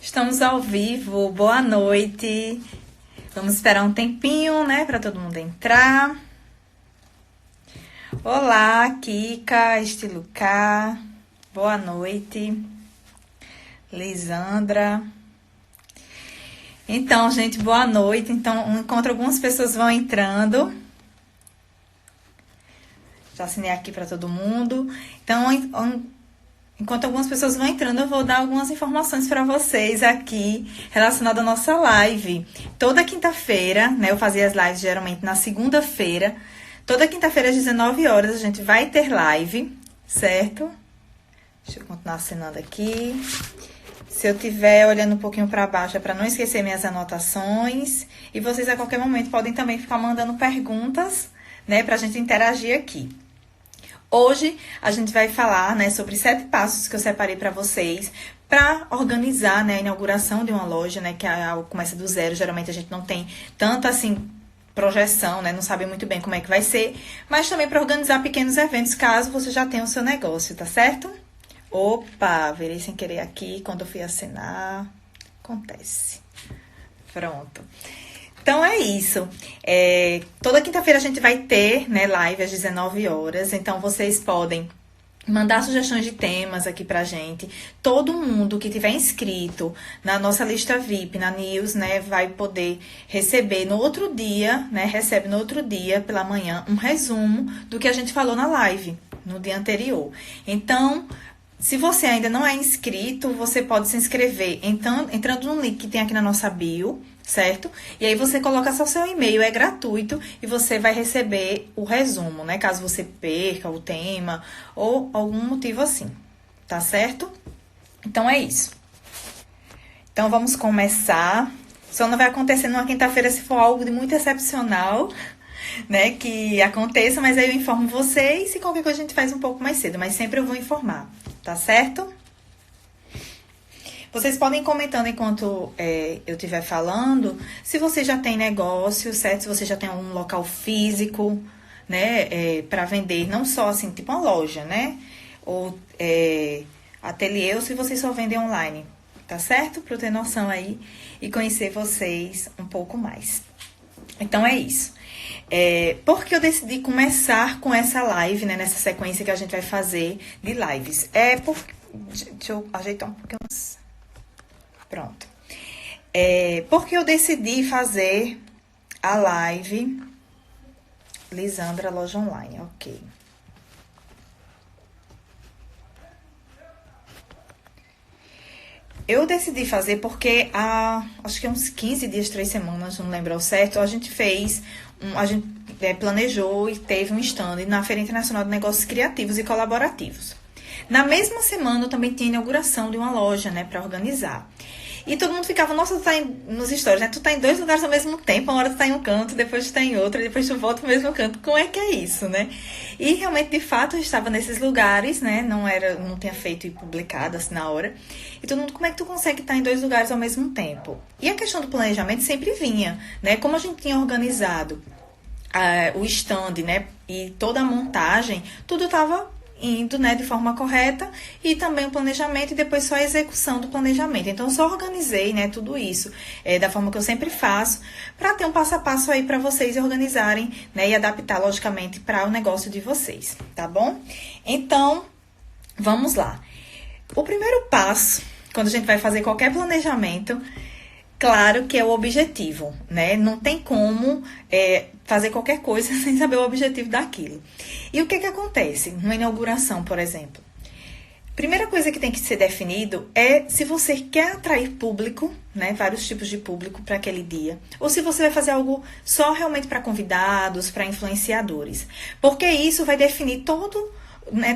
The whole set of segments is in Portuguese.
Estamos ao vivo, boa noite. Vamos esperar um tempinho, né, para todo mundo entrar. Olá, Kika, Estilo K, boa noite. Lisandra. Então, gente, boa noite. Então, enquanto algumas pessoas vão entrando, já assinei aqui para todo mundo. Então, enquanto algumas pessoas vão entrando, eu vou dar algumas informações para vocês aqui relacionadas à nossa live. Toda quinta-feira, né? Eu fazia as lives geralmente na segunda-feira. Toda quinta-feira às 19 horas a gente vai ter live, certo? Deixa eu continuar assinando aqui. Se eu estiver olhando um pouquinho para baixo é para não esquecer minhas anotações. E vocês a qualquer momento podem também ficar mandando perguntas, né? Pra gente interagir aqui. Hoje a gente vai falar, né, sobre 7 passos que eu separei para vocês para organizar, né, a inauguração de uma loja, né, que começa do zero. Geralmente a gente não tem tanta assim projeção, né, não sabe muito bem como é que vai ser, mas também para organizar pequenos eventos caso você já tenha o seu negócio, tá certo? Opa, virei sem querer aqui quando eu fui assinar. Acontece. Pronto. Então, é isso. Toda quinta-feira a gente vai ter, né, live às 19 horas. Então, vocês podem mandar sugestões de temas aqui pra gente. Todo mundo que tiver inscrito na nossa lista VIP, na News, né, vai poder receber no outro dia, né, recebe no outro dia, pela manhã, um resumo do que a gente falou na live, no dia anterior. Então, se você ainda não é inscrito, você pode se inscrever entrando no link que tem aqui na nossa bio, certo? E aí você coloca só seu e-mail, é gratuito e você vai receber o resumo, né? Caso você perca o tema ou algum motivo assim, tá certo? Então é isso. Então vamos começar. Só não vai acontecer numa quinta-feira se for algo de muito excepcional, né? Que aconteça, mas aí eu informo vocês e qualquer coisa a gente faz um pouco mais cedo, mas sempre eu vou informar, tá certo? Vocês podem ir comentando enquanto eu estiver falando, se você já tem negócio, certo? Se você já tem um local físico, né, para vender, não só assim, tipo uma loja, né? Ou ateliê, ou se vocês só vendem online, tá certo? Para eu ter noção aí e conhecer vocês um pouco mais. Então, é isso. Por que eu decidi começar com essa live, né? Nessa sequência que a gente vai fazer de lives. Deixa eu ajeitar um pouquinho. Pronto. Porque eu decidi fazer a live Lisandra Loja Online, ok. Eu decidi fazer porque acho que uns 15 dias, 3 semanas, não lembro ao certo, a gente fez, a gente planejou e teve um stand na Feira Internacional de Negócios Criativos e Colaborativos. Na mesma semana, eu também tinha inauguração de uma loja, né, para organizar. E todo mundo ficava, nossa, tu tá nos stories, né? Tu tá em 2 lugares ao mesmo tempo, uma hora tu tá em um canto, depois tu tá em outro, depois tu volta pro mesmo canto. Como é que é isso, né? E realmente, de fato, eu estava nesses lugares, né? Não tinha feito e publicado assim na hora. E todo mundo, como é que tu consegue estar em 2 lugares ao mesmo tempo? E a questão do planejamento sempre vinha, né? Como a gente tinha organizado o stand, né? E toda a montagem, tudo tava indo, né, de forma correta, e também o planejamento e depois só a execução do planejamento. Então, eu só organizei, né, tudo isso da forma que eu sempre faço, para ter um passo a passo aí para vocês organizarem, né, e adaptar, logicamente, para o negócio de vocês, tá bom? Então, vamos lá. O primeiro passo, quando a gente vai fazer qualquer planejamento, claro que é o objetivo, né? Não tem como fazer qualquer coisa sem saber o objetivo daquilo. E o que acontece numa inauguração, por exemplo? Primeira coisa que tem que ser definido é se você quer atrair público, né? Vários tipos de público para aquele dia. Ou se você vai fazer algo só realmente para convidados, para influenciadores. Porque isso vai definir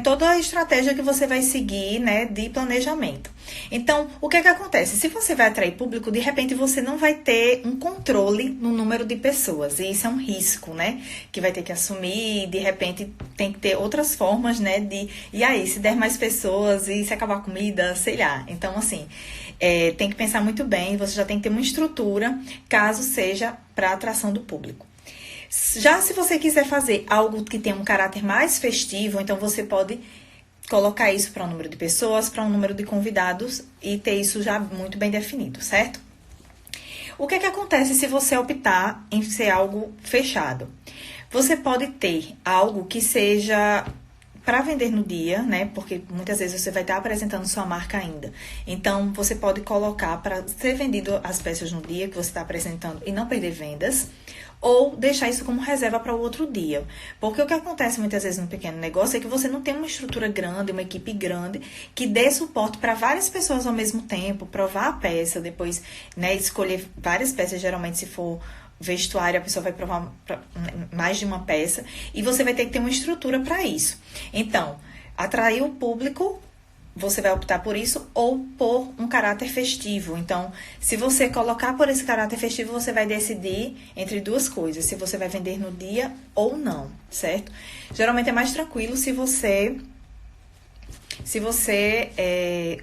toda a estratégia que você vai seguir, né, de planejamento. Então, o que acontece? Se você vai atrair público, de repente você não vai ter um controle no número de pessoas. E isso é um risco, né? Que vai ter que assumir, de repente tem que ter outras formas, né? E aí, se der mais pessoas e se acabar a comida, sei lá. Então, assim, tem que pensar muito bem, você já tem que ter uma estrutura, caso seja para atração do público. Já se você quiser fazer algo que tenha um caráter mais festivo, então você pode colocar isso para um número de pessoas, para um número de convidados e ter isso já muito bem definido, certo? O que é que acontece se você optar em ser algo fechado? Você pode ter algo que seja para vender no dia, né? Porque muitas vezes você vai estar apresentando sua marca ainda. Então, você pode colocar para ser vendido as peças no dia que você está apresentando e não perder vendas, ou deixar isso como reserva para o outro dia. Porque o que acontece muitas vezes no pequeno negócio é que você não tem uma estrutura grande, uma equipe grande, que dê suporte para várias pessoas ao mesmo tempo, provar a peça, depois, né, escolher várias peças, geralmente se for vestuário, a pessoa vai provar mais de uma peça e você vai ter que ter uma estrutura para isso. Então, atrair o público, você vai optar por isso ou por um caráter festivo. Então, se você colocar por esse caráter festivo, você vai decidir entre duas coisas, se você vai vender no dia ou não, certo? Geralmente é mais tranquilo se você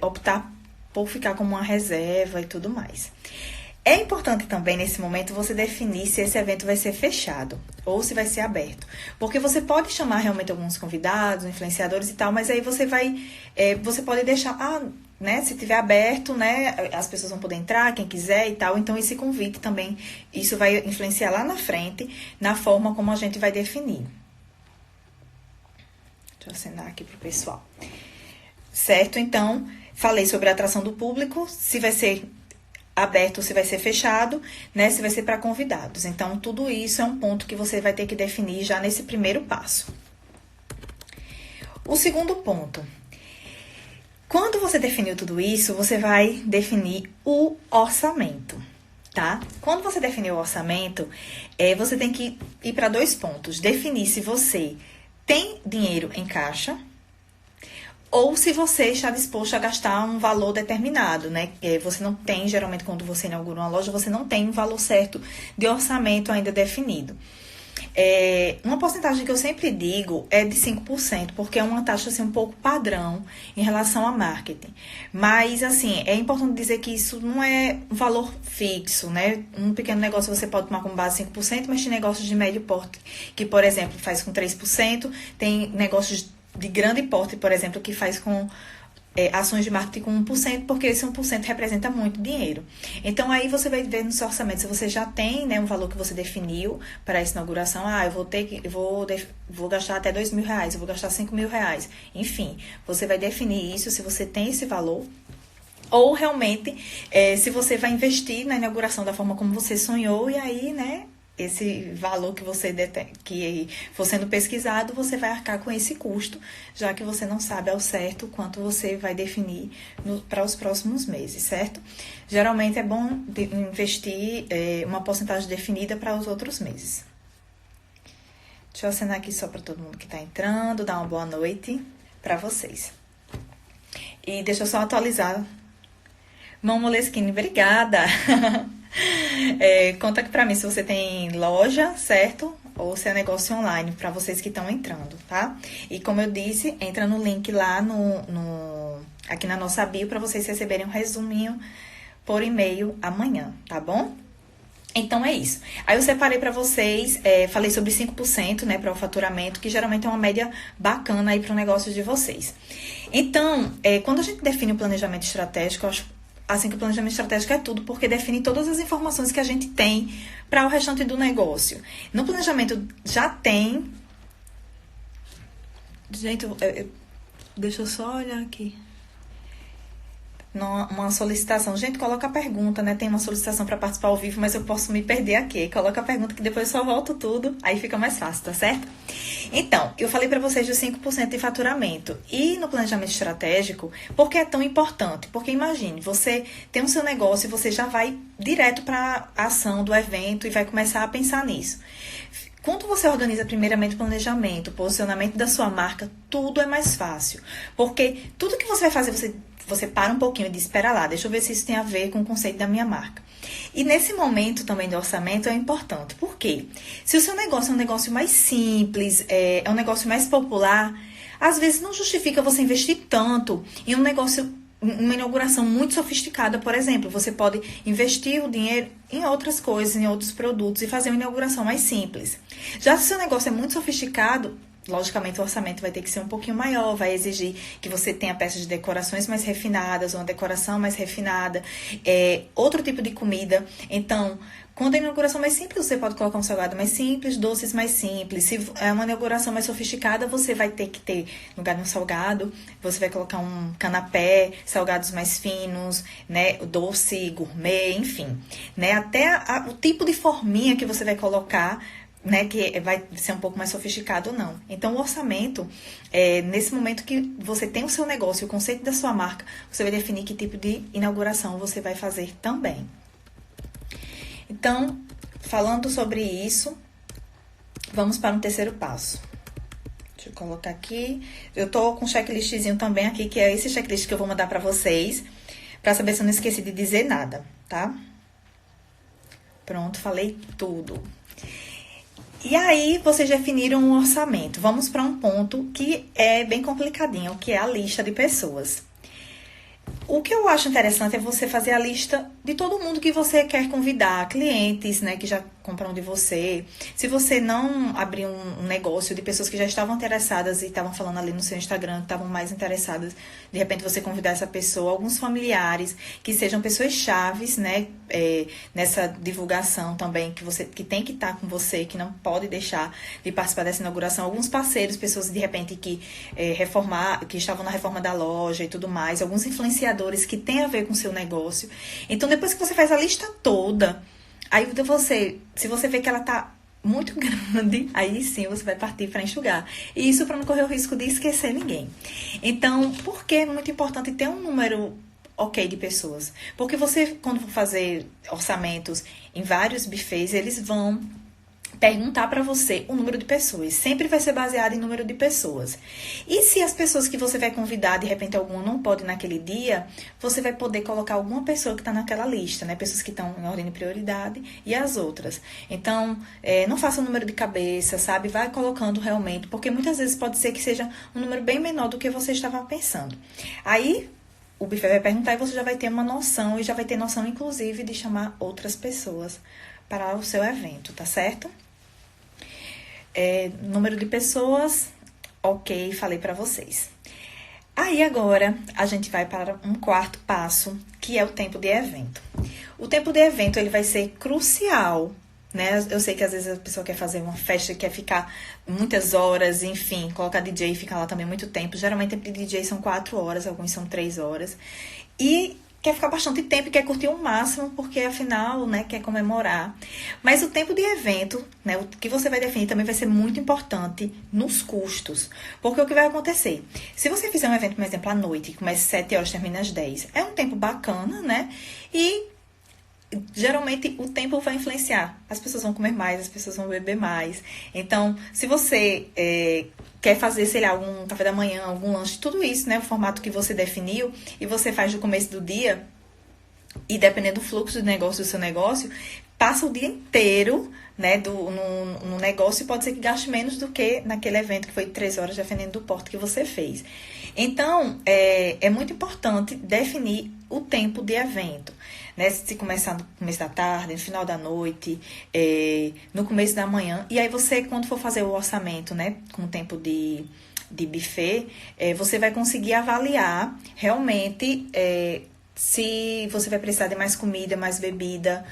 optar por ficar como uma reserva e tudo mais. É importante também, nesse momento, você definir se esse evento vai ser fechado ou se vai ser aberto. Porque você pode chamar realmente alguns convidados, influenciadores e tal, mas aí você pode deixar, né, se tiver aberto, né, as pessoas vão poder entrar, quem quiser e tal. Então, esse convite também, isso vai influenciar lá na frente, na forma como a gente vai definir. Deixa eu assinar aqui pro pessoal. Certo? Então, falei sobre a atração do público, se vai ser aberto, se vai ser fechado, né? Se vai ser para convidados. Então, tudo isso é um ponto que você vai ter que definir já nesse primeiro passo. O segundo ponto. Quando você definiu tudo isso, você vai definir o orçamento, tá? Quando você definir o orçamento, você tem que ir para 2 pontos. Definir se você tem dinheiro em caixa, ou se você está disposto a gastar um valor determinado, né? Você não tem, geralmente, quando você inaugura uma loja, você não tem um valor certo de orçamento ainda definido. Uma porcentagem que eu sempre digo é de 5%, porque é uma taxa assim, um pouco padrão em relação a marketing. Mas, assim, é importante dizer que isso não é um valor fixo, né? Um pequeno negócio você pode tomar como base 5%, mas tem negócios de médio porte que, por exemplo, faz com 3%, tem negócios de grande porte, por exemplo, que faz com ações de marketing com 1%, porque esse 1% representa muito dinheiro. Então, aí você vai ver no seu orçamento, se você já tem, né, um valor que você definiu para essa inauguração, vou gastar até R$2.000, eu vou gastar R$5.000, enfim, você vai definir isso, se você tem esse valor, ou realmente, se você vai investir na inauguração da forma como você sonhou, e aí, né, esse valor que que for sendo pesquisado, você vai arcar com esse custo, já que você não sabe ao certo quanto você vai definir para os próximos meses, certo? Geralmente é bom investir uma porcentagem definida para os outros meses. Deixa eu assinar aqui só para todo mundo que está entrando, dar uma boa noite para vocês. E deixa eu só atualizar. Mão Moleskine, obrigada! Conta aqui pra mim se você tem loja, certo? Ou se é negócio online, pra vocês que estão entrando, tá? E como eu disse, entra no link lá aqui na nossa bio pra vocês receberem um resuminho por e-mail amanhã, tá bom? Então, é isso. Aí eu separei pra vocês, falei sobre 5%, né, para o faturamento, que geralmente é uma média bacana aí pro negócio de vocês. Então, quando a gente define o planejamento estratégico, eu acho assim que o planejamento estratégico é tudo, porque define todas as informações que a gente tem para o restante do negócio. No planejamento já tem... Gente, deixa eu só olhar aqui. Uma solicitação. Gente, coloca a pergunta, né? Tem uma solicitação para participar ao vivo, mas eu posso me perder aqui. Coloca a pergunta que depois eu só volto tudo, aí fica mais fácil, tá certo? Então, eu falei para vocês dos 5% de faturamento. E no planejamento estratégico, por que é tão importante? Porque imagine, você tem o seu negócio e você já vai direto para a ação do evento e vai começar a pensar nisso. Quando você organiza primeiramente o planejamento, o posicionamento da sua marca, tudo é mais fácil. Porque tudo que você vai fazer, você para um pouquinho e diz, espera lá, deixa eu ver se isso tem a ver com o conceito da minha marca. E nesse momento também do orçamento é importante. Por quê? Se o seu negócio é um negócio mais simples, é um negócio mais popular, às vezes não justifica você investir tanto em um negócio uma inauguração muito sofisticada, por exemplo. Você pode investir o dinheiro em outras coisas, em outros produtos e fazer uma inauguração mais simples. Já se o seu negócio é muito sofisticado, logicamente o orçamento vai ter que ser um pouquinho maior, vai exigir que você tenha peças de decorações mais refinadas, uma decoração mais refinada, outro tipo de comida. Então, quando a inauguração é mais simples, você pode colocar um salgado mais simples, doces mais simples. Se é uma inauguração mais sofisticada, você vai ter que ter, no lugar de um salgado, você vai colocar um canapé, salgados mais finos, né, doce, gourmet, enfim, né, até o tipo de forminha que você vai colocar, né, que vai ser um pouco mais sofisticado ou não. Então, o orçamento, nesse momento que você tem o seu negócio, o conceito da sua marca, você vai definir que tipo de inauguração você vai fazer também. Então, falando sobre isso, vamos para um terceiro passo. Deixa eu colocar aqui. Eu tô com um checklistzinho também aqui, que é esse checklist que eu vou mandar para vocês, para saber se eu não esqueci de dizer nada, tá? Pronto, falei tudo. E aí, vocês definiram um orçamento. Vamos para um ponto que é bem complicadinho, que é a lista de pessoas. O que eu acho interessante é você fazer a lista de todo mundo que você quer convidar, clientes, né, que já compram de você. Se você não abrir um negócio de pessoas que já estavam interessadas e estavam falando ali no seu Instagram, que estavam mais interessadas, de repente você convidar essa pessoa, alguns familiares, que sejam pessoas chaves, né, nessa divulgação também, que tem que estar com você, que não pode deixar de participar dessa inauguração. Alguns parceiros, pessoas de repente que que estavam na reforma da loja e tudo mais, alguns influenciadores que têm a ver com o seu negócio. Então, depois que você faz a lista toda, aí se você vê que ela tá muito grande, aí sim você vai partir para enxugar. E isso para não correr o risco de esquecer ninguém. Então, por que é muito importante ter um número ok de pessoas? Porque você, quando for fazer orçamentos em vários buffets, eles vão perguntar para você o número de pessoas. Sempre vai ser baseado em número de pessoas. E se as pessoas que você vai convidar, de repente alguma não pode naquele dia, você vai poder colocar alguma pessoa que está naquela lista, né? Pessoas que estão em ordem de prioridade e as outras. Então, não faça um número de cabeça, sabe? Vai colocando realmente, porque muitas vezes pode ser que seja um número bem menor do que você estava pensando. Aí, o buffet vai perguntar e você já vai ter uma noção, e já vai ter noção, inclusive, de chamar outras pessoas para o seu evento, tá certo? Número de pessoas, ok, falei para vocês. Aí agora a gente vai para um quarto passo, que é o tempo de evento. O tempo de evento ele vai ser crucial, né? Eu sei que às vezes a pessoa quer fazer uma festa, quer ficar muitas horas, enfim, colocar DJ e ficar lá também muito tempo. Geralmente o tempo de DJ são 4 horas, alguns são 3 horas. E quer ficar bastante tempo e quer curtir o máximo, porque afinal, né, quer comemorar. Mas o tempo de evento, né, o que você vai definir também vai ser muito importante nos custos. Porque o que vai acontecer? Se você fizer um evento, por exemplo, à noite, que começa às 7 horas e termina às 10, é um tempo bacana, né? E geralmente o tempo vai influenciar. As pessoas vão comer mais, as pessoas vão beber mais. Então, se você quer fazer, sei lá, algum café da manhã, algum lanche, tudo isso, né? O formato que você definiu e você faz no começo do dia, e dependendo do fluxo de negócio do seu negócio, passa o dia inteiro, né, no negócio, e pode ser que gaste menos do que naquele evento que foi 3 horas, dependendo do porte que você fez. Então, é muito importante definir o tempo de evento, né? Se começar no começo da tarde, no final da noite, no começo da manhã. E aí você, quando for fazer o orçamento, né, com o tempo de buffet, você vai conseguir avaliar realmente se você vai precisar de mais comida, mais bebida.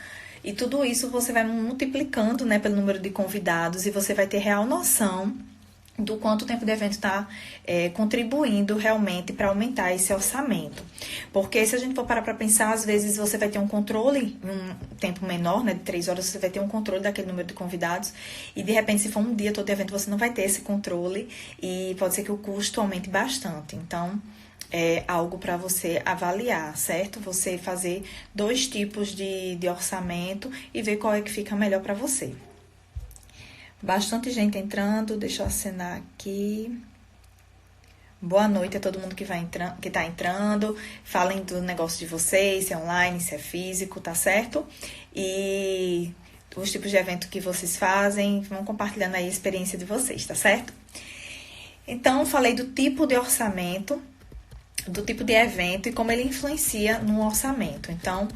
E tudo isso você vai multiplicando, né, pelo número de convidados, e você vai ter real noção do quanto o tempo de evento está contribuindo realmente para aumentar esse orçamento. Porque se a gente for parar para pensar, às vezes você vai ter um controle, em um tempo menor, né, de 3 horas, você vai ter um controle daquele número de convidados, e de repente, se for um dia todo de evento, você não vai ter esse controle, e pode ser que o custo aumente bastante. Então, é algo para você avaliar, certo? Você fazer 2 tipos de orçamento e ver qual é que fica melhor para você. Bastante gente entrando, deixa eu acenar aqui. Boa noite a todo mundo que tá entrando. Falem do negócio de vocês, se é online, se é físico, tá certo? E os tipos de evento que vocês fazem, vão compartilhando aí a experiência de vocês, tá certo? Então, falei do tipo de orçamento. do tipo de evento e como ele influencia no orçamento. Então,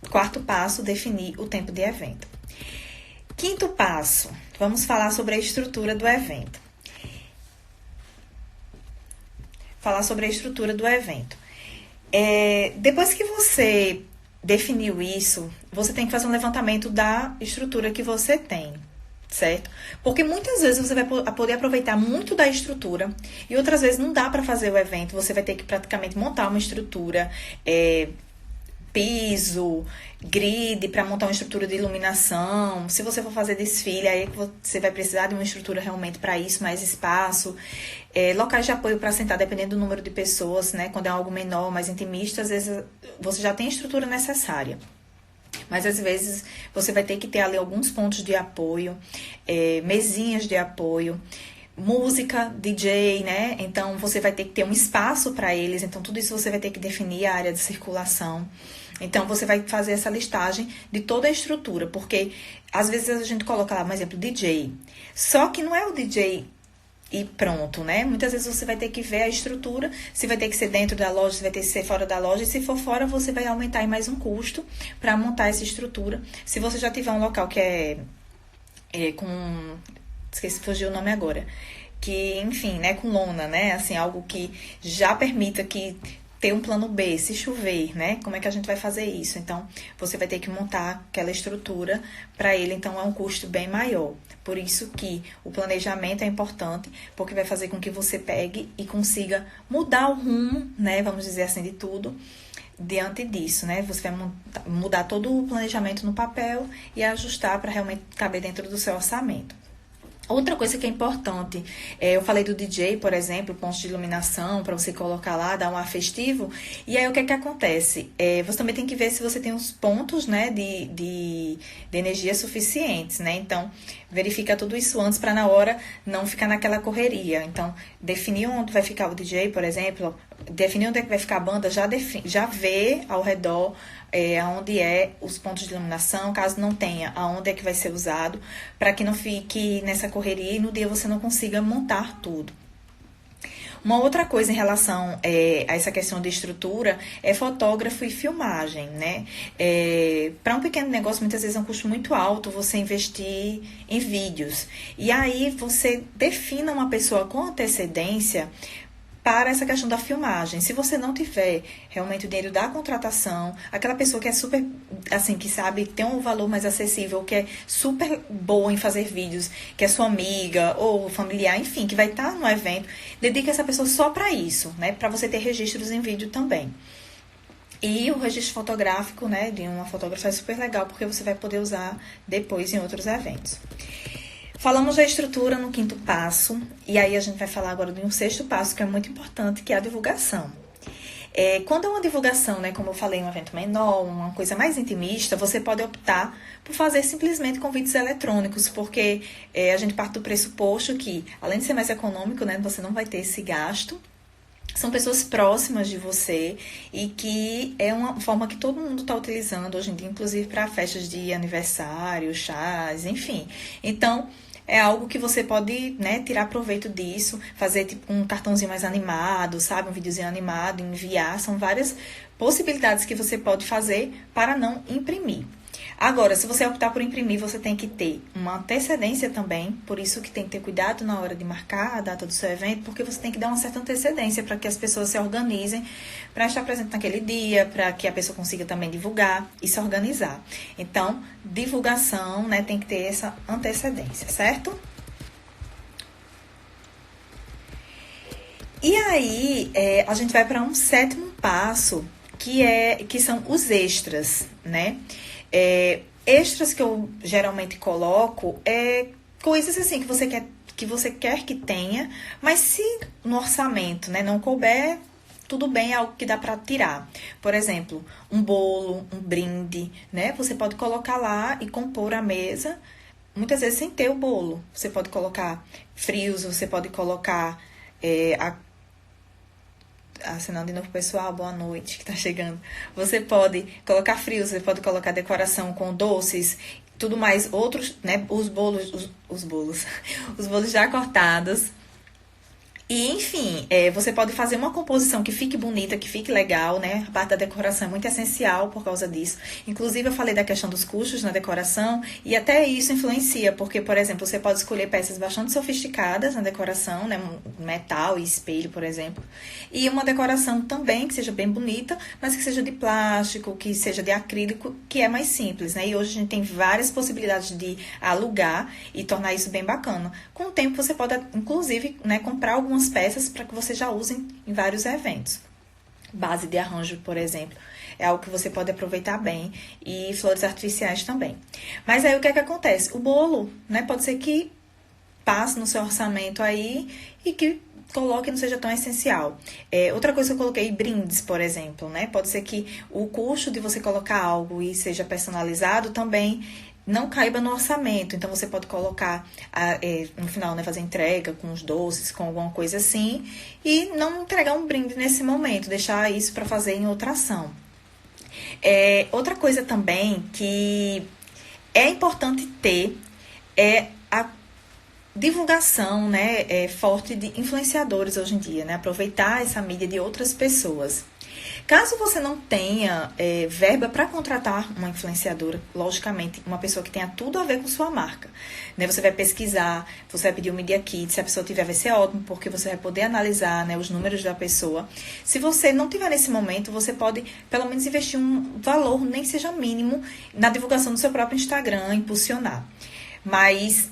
quarto passo, definir o tempo de evento. Quinto passo, vamos falar sobre a estrutura do evento. Depois que você definiu isso, você tem que fazer um levantamento da estrutura que você tem, certo? Porque muitas vezes você vai poder aproveitar muito da estrutura e outras vezes não dá para fazer o evento, você vai ter que praticamente montar uma estrutura, piso, grid, para montar uma estrutura de iluminação. Se você for fazer desfile, aí você vai precisar de uma estrutura realmente para isso, mais espaço. Locais de apoio para sentar, dependendo do número de pessoas, né? Quando é algo menor, mais intimista, às vezes você já tem a estrutura necessária. Mas às vezes você vai ter que ter ali alguns pontos de apoio, mesinhas de apoio, música, DJ, né? Então você vai ter que ter um espaço para eles. Então tudo isso você vai ter que definir a área de circulação. Então você vai fazer essa listagem de toda a estrutura, porque às vezes a gente coloca lá, por exemplo, DJ. Só que não é o DJ e pronto, né? Muitas vezes você vai ter que ver a estrutura, se vai ter que ser dentro da loja, se vai ter que ser fora da loja, e se for fora, você vai aumentar aí mais um custo para montar essa estrutura. Se você já tiver um local que esqueci, fugiu o nome agora, que, enfim, né, com lona, né, assim, algo que já permita que ter um plano B, se chover, né, como é que a gente vai fazer isso? Então, você vai ter que montar aquela estrutura para ele, então é um custo bem maior. Por isso que o planejamento é importante, porque vai fazer com que você pegue e consiga mudar o rumo, né, vamos dizer assim, de tudo, diante disso, né? Você vai mudar todo o planejamento no papel e ajustar para realmente caber dentro do seu orçamento. Outra coisa que é importante, eu falei do DJ, por exemplo, pontos de iluminação para você colocar lá, dar um ar festivo. E aí o que é que acontece? Você também tem que ver se você tem os pontos, né, de energia suficientes, né? Então, verifica tudo isso antes para na hora não ficar naquela correria. Então, definir onde vai ficar o DJ, por exemplo, definir onde é que vai ficar a banda, já vê ao redor aonde os pontos de iluminação, caso não tenha, aonde é que vai ser usado, para que não fique nessa correria e no dia você não consiga montar tudo. Uma outra coisa em relação a essa questão de estrutura é fotógrafo e filmagem, né? Para um pequeno negócio, muitas vezes é um custo muito alto você investir em vídeos. E aí você defina uma pessoa com antecedência para essa questão da filmagem. Se você não tiver realmente o dinheiro da contratação, aquela pessoa que é super, assim, que sabe, tem um valor mais acessível, que é super boa em fazer vídeos, que é sua amiga ou familiar, enfim, que vai estar no evento, dedica essa pessoa só para isso, né? Para você ter registros em vídeo também. E o registro fotográfico, né, de uma fotógrafa é super legal, porque você vai poder usar depois em outros eventos. Falamos da estrutura no quinto passo, e aí a gente vai falar agora de um sexto passo, que é muito importante, que é a divulgação. Quando é uma divulgação, né, como eu falei, um evento menor, uma coisa mais intimista, você pode optar por fazer simplesmente convites eletrônicos, porque a gente parte do pressuposto que, além de ser mais econômico, né, você não vai ter esse gasto. São pessoas próximas de você e que é uma forma que todo mundo está utilizando hoje em dia, inclusive para festas de aniversário, chás, enfim. Então, é algo que você pode, né, tirar proveito disso, fazer tipo um cartãozinho mais animado, sabe? Um videozinho animado, enviar. São várias possibilidades que você pode fazer para não imprimir. Agora, se você optar por imprimir, você tem que ter uma antecedência também, por isso que tem que ter cuidado na hora de marcar a data do seu evento, porque você tem que dar uma certa antecedência para que as pessoas se organizem para estar presente naquele dia, para que a pessoa consiga também divulgar e se organizar. Então, divulgação, né, tem que ter essa antecedência, certo? E aí, a gente vai para um sétimo passo, que são os extras, né? Extras que eu geralmente coloco coisas assim que você quer que tenha, mas se no orçamento, né, não couber, tudo bem, é algo que dá para tirar. Por exemplo, um bolo, um brinde, né? Você pode colocar lá e compor a mesa, muitas vezes sem ter o bolo. Você pode colocar frios, você pode colocar assinando de novo, pessoal, boa noite, que tá chegando. Você pode colocar frios, você pode colocar decoração com doces, tudo mais, outros, né, os bolos os bolos já cortados. E, enfim, você pode fazer uma composição que fique bonita, que fique legal, né? A parte da decoração é muito essencial por causa disso. Inclusive, eu falei da questão dos custos na decoração, e até isso influencia, porque, por exemplo, você pode escolher peças bastante sofisticadas na decoração, né? Metal e espelho, por exemplo. E uma decoração também que seja bem bonita, mas que seja de plástico, que seja de acrílico, que é mais simples, né? E hoje a gente tem várias possibilidades de alugar e tornar isso bem bacana. Com o tempo, você pode, inclusive, né, comprar algumas peças para que você já use em vários eventos. Base de arranjo, por exemplo, é algo que você pode aproveitar bem, e flores artificiais também. Mas aí o que é que acontece? O bolo, né, pode ser que passe no seu orçamento aí e que coloque não seja tão essencial. Outra coisa que eu coloquei, brindes, por exemplo, né? Pode ser que o custo de você colocar algo e seja personalizado também não caiba no orçamento. Então, você pode colocar no final, né, fazer entrega com os doces, com alguma coisa assim, e não entregar um brinde nesse momento, deixar isso para fazer em outra ação. Outra coisa também que é importante ter é a divulgação, né, forte de influenciadores hoje em dia, né? Aproveitar essa mídia de outras pessoas. Caso você não tenha verba para contratar uma influenciadora, logicamente, uma pessoa que tenha tudo a ver com sua marca, né? Você vai pesquisar, você vai pedir um Media Kit, se a pessoa tiver vai ser ótimo, porque você vai poder analisar, né, os números da pessoa. Se você não tiver nesse momento, você pode pelo menos investir um valor, nem que seja mínimo, na divulgação do seu próprio Instagram, impulsionar. Mas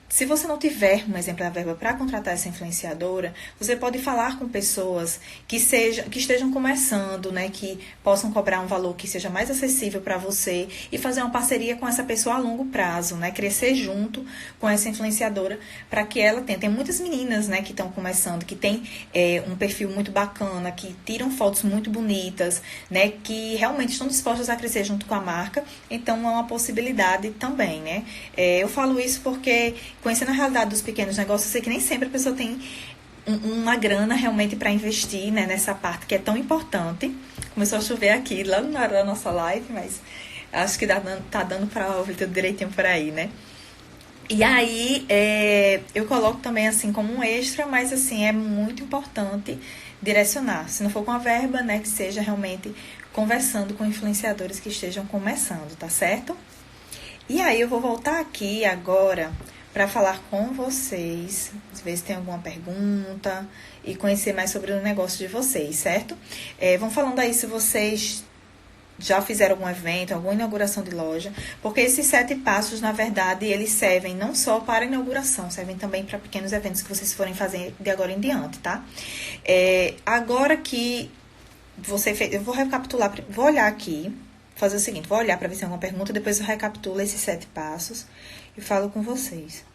se você não tiver, um exemplo da verba para contratar essa influenciadora, você pode falar com pessoas que estejam começando, né, que possam cobrar um valor que seja mais acessível para você e fazer uma parceria com essa pessoa a longo prazo, né, crescer junto com essa influenciadora para que ela tenha. Tem muitas meninas, né, que estão começando, que tem um perfil muito bacana, que tiram fotos muito bonitas, né, que realmente estão dispostas a crescer junto com a marca. Então é uma possibilidade também, né? Eu falo isso porque, conhecendo a realidade dos pequenos negócios, eu sei que nem sempre a pessoa tem uma grana realmente para investir, né, nessa parte que é tão importante. Começou a chover aqui, lá na hora da nossa live, mas acho que tá dando para ouvir tudo direitinho por aí, né? E aí, eu coloco também, assim, como um extra, mas, assim, é muito importante direcionar. Se não for com a verba, né, que seja realmente conversando com influenciadores que estejam começando, tá certo? E aí eu vou voltar aqui agora para falar com vocês, ver se tem alguma pergunta e conhecer mais sobre o negócio de vocês, certo? Vão falando aí se vocês já fizeram algum evento, alguma inauguração de loja, porque esses 7 passos, na verdade, eles servem não só para a inauguração, servem também para pequenos eventos que vocês forem fazer de agora em diante, tá? Agora que você fez, eu vou recapitular, vou olhar aqui, fazer o seguinte, vou olhar para ver se tem alguma pergunta, depois eu recapitulo esses 7 passos e falo com vocês.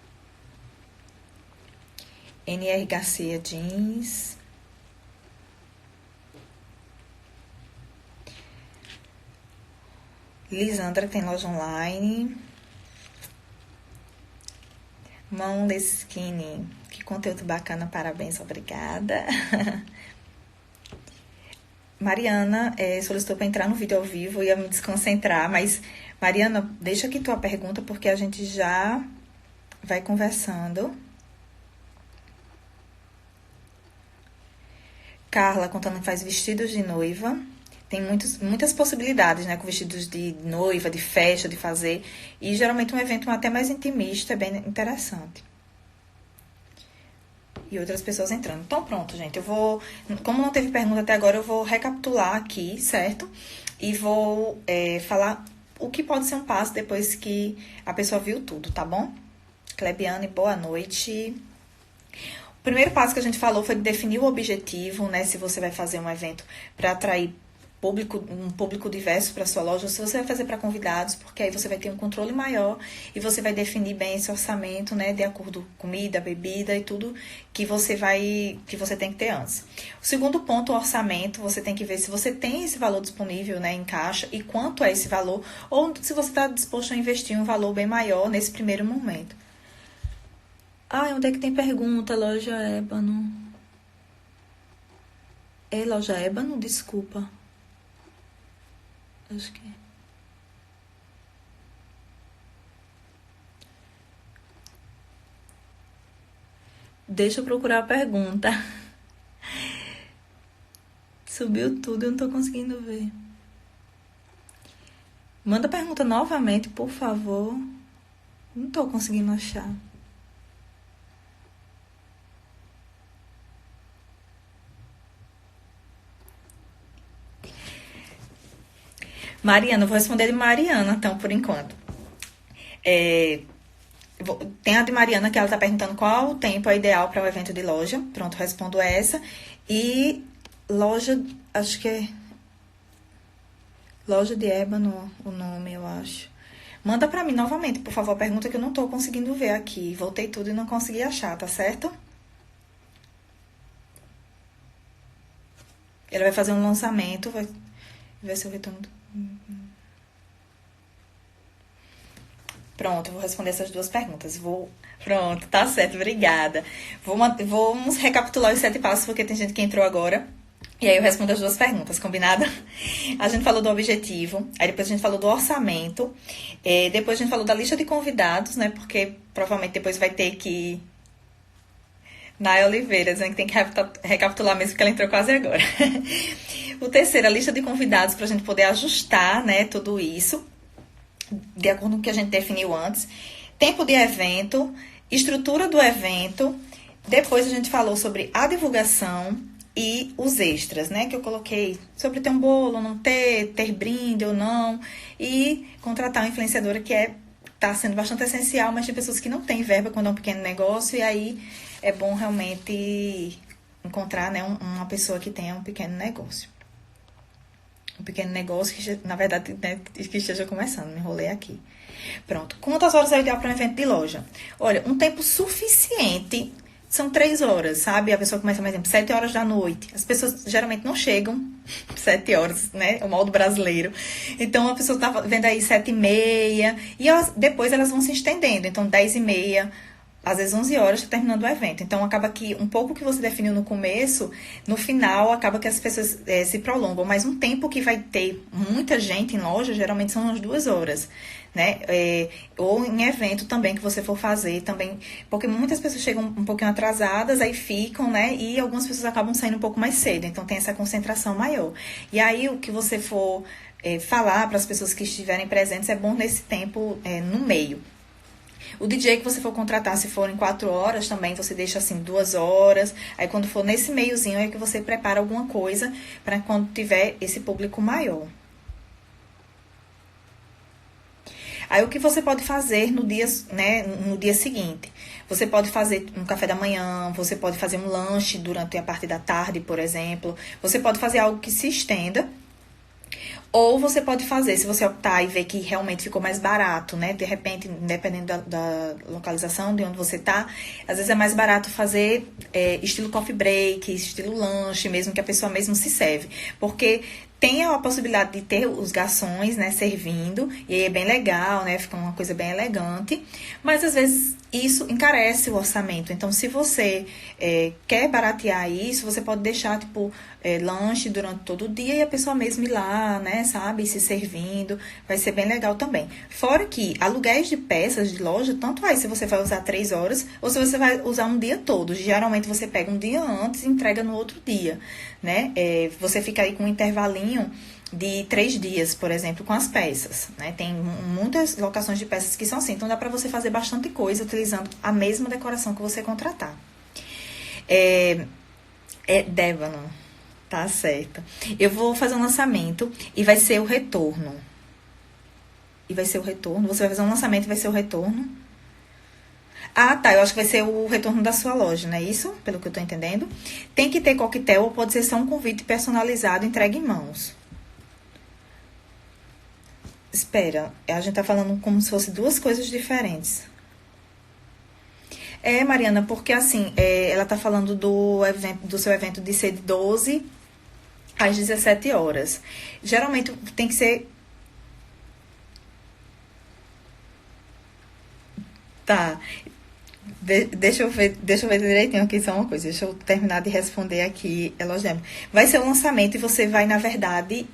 NR Garcia Jeans. Lisandra, que tem loja online. Mão Skinny, que conteúdo bacana, parabéns, obrigada. Mariana solicitou para entrar no vídeo ao vivo, ia me desconcentrar, mas Mariana, deixa aqui tua pergunta porque a gente já vai conversando. Carla contando que faz vestidos de noiva. Tem muitas possibilidades, né? Com vestidos de noiva, de festa, de fazer. E geralmente um evento até mais intimista, é bem interessante. E outras pessoas entrando. Então, pronto, gente. Eu vou... Como não teve pergunta até agora, eu vou recapitular aqui, certo? E vou falar o que pode ser um passo depois que a pessoa viu tudo, tá bom? Clebiane, boa noite. O primeiro passo que a gente falou foi de definir o objetivo, né? Se você vai fazer um evento para atrair um público diverso para sua loja, ou se você vai fazer para convidados, porque aí você vai ter um controle maior e você vai definir bem esse orçamento, né, de acordo com comida, bebida e tudo que você tem que ter antes. O segundo ponto, o orçamento, você tem que ver se você tem esse valor disponível, né, em caixa e quanto é esse valor, ou se você está disposto a investir um valor bem maior nesse primeiro momento. Onde é que tem pergunta? Loja Ébano. Loja Ébano? Desculpa. Acho que Deixa eu procurar a pergunta. Subiu tudo e eu não tô conseguindo ver. Manda a pergunta novamente, por favor. Não tô conseguindo achar. Mariana, eu vou responder de Mariana, então, por enquanto. É, tem a de Mariana que ela tá perguntando qual o tempo é ideal para o evento de loja. Pronto, respondo essa. E loja, acho que é loja de ébano o nome, eu acho. Manda pra mim novamente, por favor, a pergunta que eu não tô conseguindo ver aqui. Voltei tudo e não consegui achar, tá certo? Ela vai fazer um lançamento, vai ver se eu retorno. Pronto, eu vou responder essas duas perguntas. Pronto, tá certo, obrigada. Vamos recapitular os 7 passos, porque tem gente que entrou agora. E aí eu respondo as duas perguntas, combinado? A gente falou do objetivo, aí depois a gente falou do orçamento, depois a gente falou da lista de convidados, né? Porque provavelmente depois vai ter que... Nay Oliveira, dizendo que tem que recapitular mesmo, porque ela entrou quase agora. O terceiro, a lista de convidados, para a gente poder ajustar, né, tudo isso, de acordo com o que a gente definiu antes. Tempo de evento, estrutura do evento. Depois a gente falou sobre a divulgação e os extras, né? Que eu coloquei sobre ter um bolo, não ter brinde ou não. E contratar uma influenciadora que tá sendo bastante essencial, mas tem pessoas que não têm verba quando é um pequeno negócio. E aí é bom realmente encontrar, né, uma pessoa que tenha um pequeno negócio. Um pequeno negócio que, na verdade, né, que esteja começando. Me enrolei aqui. Pronto. Quantas horas é ideal para um evento de loja? Olha, um tempo suficiente são 3 horas, sabe? A pessoa começa, por exemplo, 7 horas da noite. As pessoas geralmente não chegam 7 horas, né? É o modo brasileiro. Então, a pessoa tá vendo aí 7h30 e depois elas vão se estendendo. Então, 10h30... às vezes 11 horas está terminando o evento. Então, acaba que um pouco que você definiu no começo, no final, acaba que as pessoas se prolongam. Mas um tempo que vai ter muita gente em loja, geralmente são umas 2 horas, né? Ou em evento também que você for fazer também. Porque muitas pessoas chegam um pouquinho atrasadas, aí ficam, né? E algumas pessoas acabam saindo um pouco mais cedo. Então, tem essa concentração maior. E aí, o que você for falar para as pessoas que estiverem presentes, é bom nesse tempo no meio. O DJ que você for contratar, se forem 4 horas, também você deixa assim 2 horas. Aí quando for nesse meiozinho é que você prepara alguma coisa para quando tiver esse público maior. Aí o que você pode fazer no dia, né, no dia seguinte? Você pode fazer um café da manhã, você pode fazer um lanche durante a parte da tarde, por exemplo. Você pode fazer algo que se estenda. Ou você pode fazer, se você optar e ver que realmente ficou mais barato, né? De repente, dependendo da localização de onde você tá, às vezes é mais barato fazer estilo coffee break, estilo lanche, mesmo que a pessoa mesmo se serve. Porque tem a possibilidade de ter os garçons, né, servindo, e aí é bem legal, né? Fica uma coisa bem elegante. Mas às vezes isso encarece o orçamento. Então, se você quer baratear isso, você pode deixar, tipo, lanche durante todo o dia e a pessoa mesmo ir lá, né, sabe, se servindo. Vai ser bem legal também. Fora que aluguéis de peças de loja, tanto faz se você vai usar 3 horas ou se você vai usar um dia todo. Geralmente você pega um dia antes e entrega no outro dia, né? Você fica aí com um intervalinho de 3 dias, por exemplo, com as peças, né? Tem muitas locações de peças que são assim, então dá pra você fazer bastante coisa utilizando a mesma decoração que você contratar. Débano, tá certo. Eu vou fazer um lançamento e vai ser o retorno. Você vai fazer um lançamento e vai ser o retorno. Ah, tá. Eu acho que vai ser o retorno da sua loja, não é isso? Pelo que eu tô entendendo. Tem que ter coquetel ou pode ser só um convite personalizado entregue em mãos. Espera, a gente tá falando como se fosse 2 coisas diferentes. Mariana, porque assim, ela tá falando do seu evento de ser de 12 às 17 horas. Geralmente tem que ser... Tá. Deixa eu ver direitinho aqui só uma coisa. Deixa eu terminar de responder aqui, elogiando. Vai ser um lançamento e você vai, na verdade,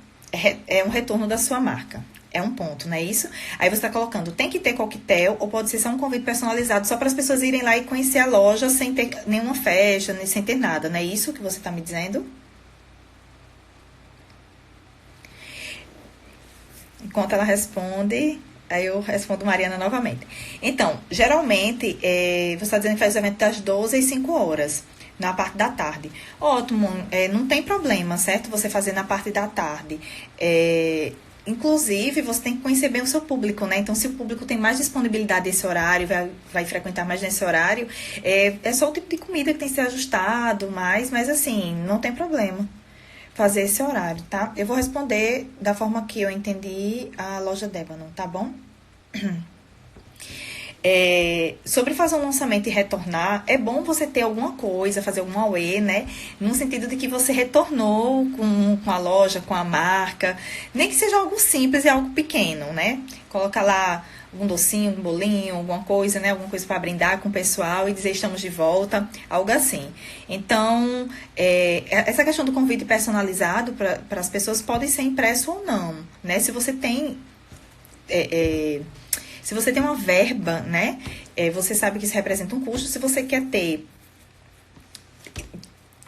é um retorno da sua marca. É um ponto, não é isso? Aí você está colocando, tem que ter coquetel ou pode ser só um convite personalizado só para as pessoas irem lá e conhecer a loja sem ter nenhuma festa, nem sem ter nada, não é isso que você está me dizendo? Enquanto ela responde, aí eu respondo Mariana novamente. Então, geralmente, você está dizendo que faz o evento das 12 às 5 horas, na parte da tarde. Ótimo, não tem problema, certo? Você fazer na parte da tarde. Inclusive, você tem que conhecer bem o seu público, né? Então, se o público tem mais disponibilidade desse horário, vai frequentar mais nesse horário, é só o tipo de comida que tem que ser ajustado mas assim, não tem problema fazer esse horário, tá? Eu vou responder da forma que eu entendi a loja Débano, tá bom? Sobre fazer um lançamento e retornar, é bom você ter alguma coisa, fazer algum auê, né? No sentido de que você retornou com a loja, com a marca, nem que seja algo simples e algo pequeno, né? Colocar lá um docinho, um bolinho, alguma coisa, né? Alguma coisa para brindar com o pessoal e dizer estamos de volta, algo assim. Então, essa questão do convite personalizado para as pessoas pode ser impresso ou não, né? Se você tem se você tem uma verba, né? Você sabe que isso representa um custo. Se você quer ter...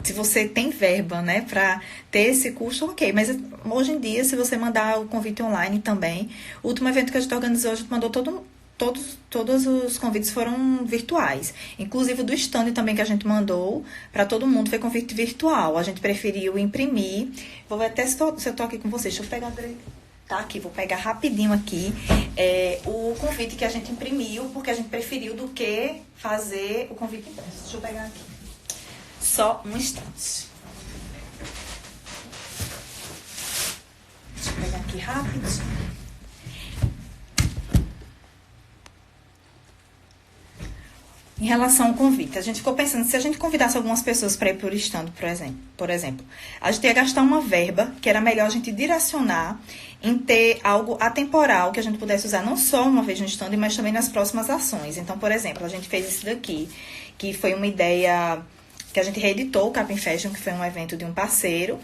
Se você tem verba, né? Pra ter esse custo, ok. Mas hoje em dia, se você mandar o convite online também... O último evento que a gente organizou, a gente mandou todos os convites foram virtuais. Inclusive o do stand também que a gente mandou para todo mundo foi convite virtual. A gente preferiu imprimir. Vou ver até se eu tô aqui com vocês. Deixa eu pegar... Tá aqui, vou pegar rapidinho aqui o convite que a gente imprimiu, porque a gente preferiu do que fazer o convite impresso. Deixa eu pegar aqui. Só um instante. Deixa eu pegar aqui rapidinho. Em relação ao convite, a gente ficou pensando, se a gente convidasse algumas pessoas para ir por stand, por exemplo, a gente ia gastar uma verba, que era melhor a gente direcionar em ter algo atemporal, que a gente pudesse usar não só uma vez no stand, mas também nas próximas ações. Então, por exemplo, a gente fez isso daqui, que foi uma ideia que a gente reeditou, o Capim Fashion, que foi um evento de um parceiro,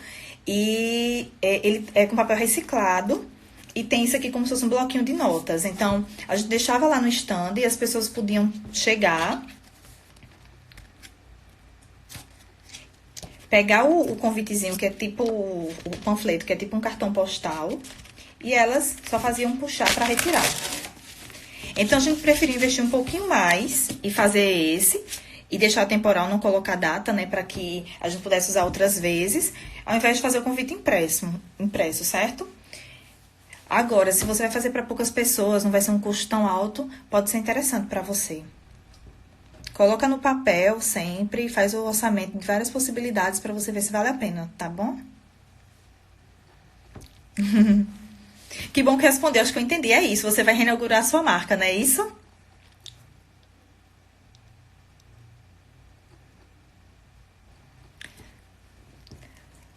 e ele é com papel reciclado, e tem isso aqui como se fosse um bloquinho de notas. Então, a gente deixava lá no stand e as pessoas podiam chegar, pegar o convitezinho, que é tipo o panfleto, que é tipo um cartão postal, e elas só faziam puxar para retirar. Então, a gente preferiu investir um pouquinho mais e fazer esse, e deixar temporal, não colocar data, né, para que a gente pudesse usar outras vezes, ao invés de fazer o convite impresso, certo? Agora, se você vai fazer para poucas pessoas, não vai ser um custo tão alto, pode ser interessante para você. Coloca no papel sempre, faz o orçamento de várias possibilidades para você ver se vale a pena, tá bom? Que bom que respondeu, acho que eu entendi, é isso. Você vai reinaugurar a sua marca, não é isso?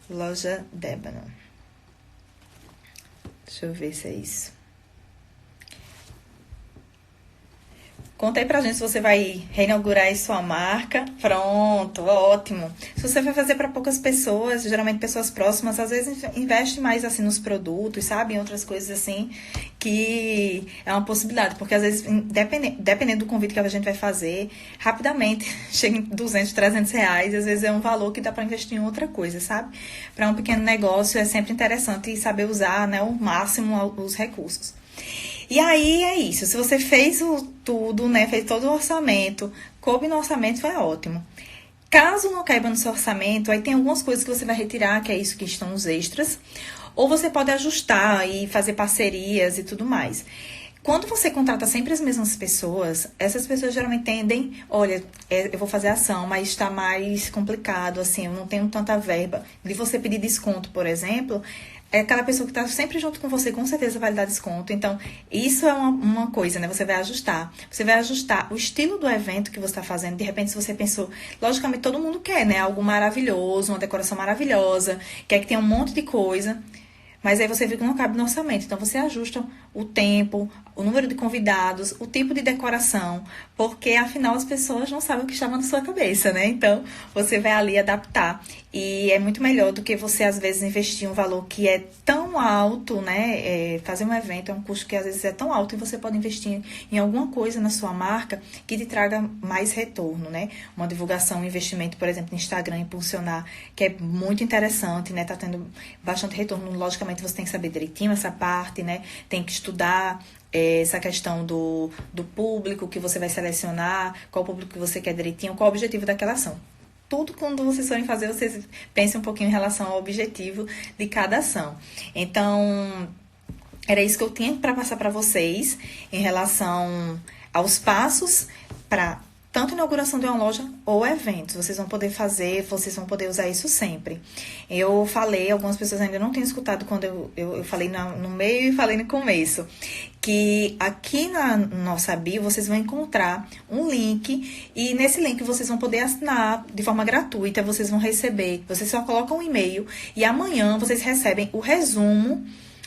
Loja Débano. Deixa eu ver se é isso. Conta aí pra gente se você vai reinaugurar aí sua marca. Pronto, ótimo. Se você vai fazer para poucas pessoas, geralmente pessoas próximas, às vezes investe mais assim nos produtos, sabe? Em outras coisas assim, que é uma possibilidade. Porque às vezes, dependendo do convite que a gente vai fazer, rapidamente chega em 200, 300 reais. Às vezes é um valor que dá para investir em outra coisa, sabe? Para um pequeno negócio é sempre interessante saber usar, né, ao máximo os recursos. E aí é isso, se você fez tudo, né, fez todo o orçamento, coube no orçamento, foi ótimo. Caso não caiba no seu orçamento, aí tem algumas coisas que você vai retirar, que é isso que estão os extras, ou você pode ajustar e fazer parcerias e tudo mais. Quando você contrata sempre as mesmas pessoas, essas pessoas geralmente tendem, olha, eu vou fazer ação, mas está mais complicado, assim, eu não tenho tanta verba. De você pedir desconto, por exemplo, aquela pessoa que está sempre junto com você, com certeza vai lhe dar desconto. Então, isso é uma coisa, né? Você vai ajustar. Você vai ajustar o estilo do evento que você está fazendo. De repente, se você pensou... Logicamente, todo mundo quer, né? Algo maravilhoso, uma decoração maravilhosa. Quer que tenha um monte de coisa. mas aí você viu que não cabe no orçamento. Então você ajusta o tempo, o número de convidados, o tipo de decoração, porque afinal as pessoas não sabem o que estava na sua cabeça, né? Então você vai ali adaptar. E é muito melhor do que você às vezes investir um valor que é tão alto, né? Fazer um evento é um custo que às vezes é tão alto e você pode investir em alguma coisa na sua marca que te traga mais retorno, né? Uma divulgação, um investimento, por exemplo, no Instagram, impulsionar, que é muito interessante, né? Tá tendo bastante retorno. Logicamente, você tem que saber direitinho essa parte, né? Tem que estudar essa questão do público que você vai selecionar, qual público que você quer direitinho, qual o objetivo daquela ação. Tudo quando vocês forem fazer, vocês pensem um pouquinho em relação ao objetivo de cada ação. Então, era isso que eu tinha para passar para vocês em relação aos passos para tanto inauguração de uma loja ou eventos. Vocês vão poder fazer, vocês vão poder usar isso sempre. Eu falei, algumas pessoas ainda não têm escutado quando eu falei no meio e falei no começo, que aqui na nossa bio vocês vão encontrar um link e nesse link vocês vão poder assinar de forma gratuita, vocês vão receber, vocês só colocam um e-mail e amanhã vocês recebem o resumo,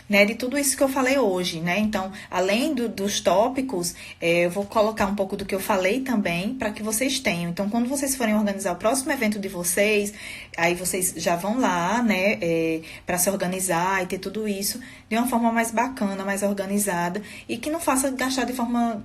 né, de tudo isso que eu falei hoje, né? Então, além dos tópicos, eu vou colocar um pouco do que eu falei também para que vocês tenham. Então, quando vocês forem organizar o próximo evento de vocês, aí vocês já vão lá, né, para se organizar e ter tudo isso de uma forma mais bacana, mais organizada e que não faça gastar de forma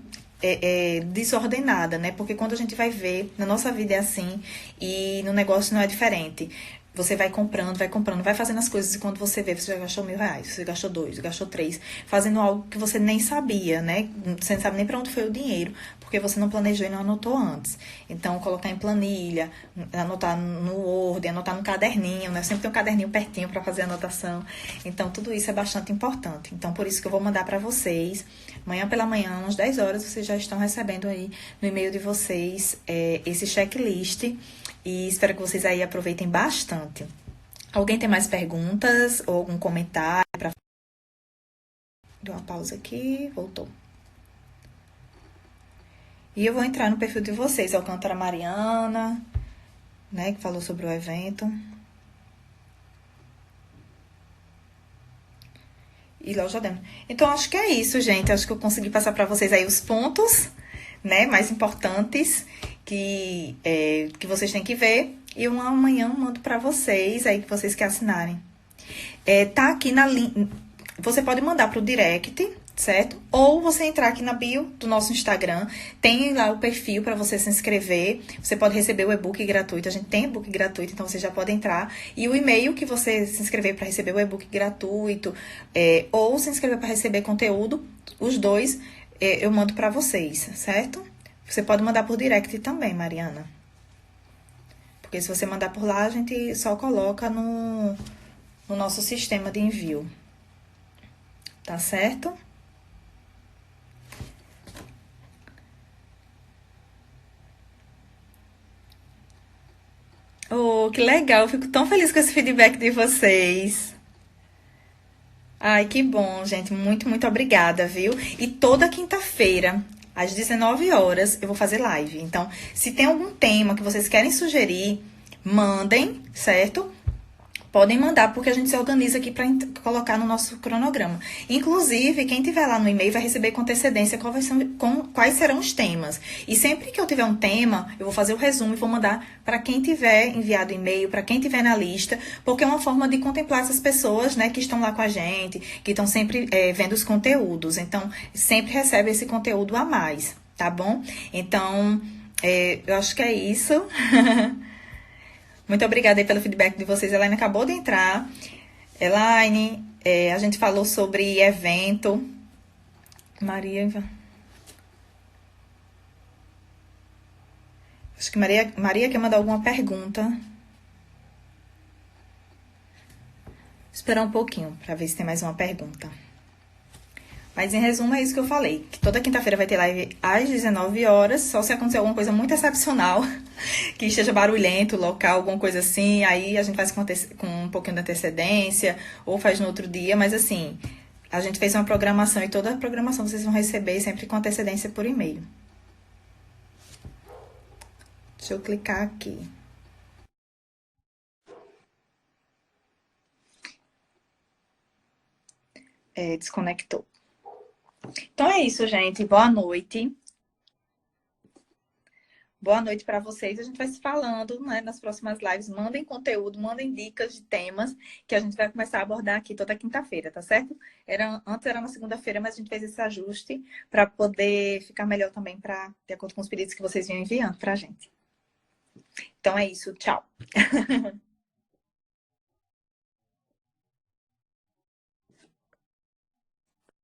desordenada, né? Porque quando a gente vai ver, na nossa vida é assim e no negócio não é diferente. Você vai comprando, vai fazendo as coisas e quando você vê, você já gastou R$ 1.000, você gastou 2, gastou 3, fazendo algo que você nem sabia, né? Você não sabe nem para onde foi o dinheiro, porque você não planejou e não anotou antes. Então, colocar em planilha, anotar no Word, anotar no caderninho, né? Sempre tem um caderninho pertinho para fazer a anotação. Então, tudo isso é bastante importante. Então, por isso que eu vou mandar para vocês. Amanhã pela manhã, às 10 horas, vocês já estão recebendo aí no e-mail de vocês esse checklist. E espero que vocês aí aproveitem bastante. Alguém tem mais perguntas ou algum comentário? Deu uma pausa aqui, voltou. E eu vou entrar no perfil de vocês, Alcântara Mariana, né, que falou sobre o evento. E loja dentro. Então, acho que é isso, gente. Acho que eu consegui passar para vocês aí os pontos, né, mais importantes que vocês têm que ver. E eu amanhã mando para vocês aí que vocês que assinarem. Tá aqui na link. Você pode mandar pro direct, certo? Ou você entrar aqui na bio do nosso Instagram, tem lá o perfil para você se inscrever. Você pode receber o e-book gratuito. A gente tem e-book gratuito, então você já pode entrar. E o e-mail que você se inscrever para receber o e-book gratuito, ou se inscrever para receber conteúdo, os dois eu mando para vocês, certo? Você pode mandar por direct também, Mariana. Porque se você mandar por lá, a gente só coloca no nosso sistema de envio. Tá certo? Oh, que legal. Eu fico tão feliz com esse feedback de vocês. Ai, que bom, gente. Muito, muito obrigada, viu? E toda quinta-feira, às 19 horas, eu vou fazer live. Então, se tem algum tema que vocês querem sugerir, mandem, certo? Podem mandar, porque a gente se organiza aqui para colocar no nosso cronograma. Inclusive, quem tiver lá no e-mail vai receber com antecedência quais serão os temas. E sempre que eu tiver um tema, eu vou fazer o resumo e vou mandar para quem tiver enviado e-mail, para quem tiver na lista, porque é uma forma de contemplar essas pessoas, né, que estão lá com a gente, que estão sempre vendo os conteúdos. Então, sempre recebe esse conteúdo a mais, tá bom? Então, eu acho que é isso. Muito obrigada aí pelo feedback de vocês. Elaine acabou de entrar. Elaine, a gente falou sobre evento. Maria. Acho que Maria quer mandar alguma pergunta. Esperar um pouquinho para ver se tem mais uma pergunta. Mas, em resumo, é isso que eu falei. Que toda quinta-feira vai ter live às 19 horas. Só se acontecer alguma coisa muito excepcional, que esteja barulhento, local, alguma coisa assim. Aí a gente faz com um pouquinho de antecedência, ou faz no outro dia. Mas, assim, a gente fez uma programação e toda a programação vocês vão receber sempre com antecedência por e-mail. Deixa eu clicar aqui. desconectou. Então é isso, gente. Boa noite. Boa noite para vocês. A gente vai se falando, né, nas próximas lives. Mandem conteúdo, mandem dicas de temas que a gente vai começar a abordar aqui toda quinta-feira, tá certo? Antes era na segunda-feira, mas a gente fez esse ajuste para poder ficar melhor também, de acordo com os pedidos que vocês vinham enviando para a gente. Então é isso. Tchau.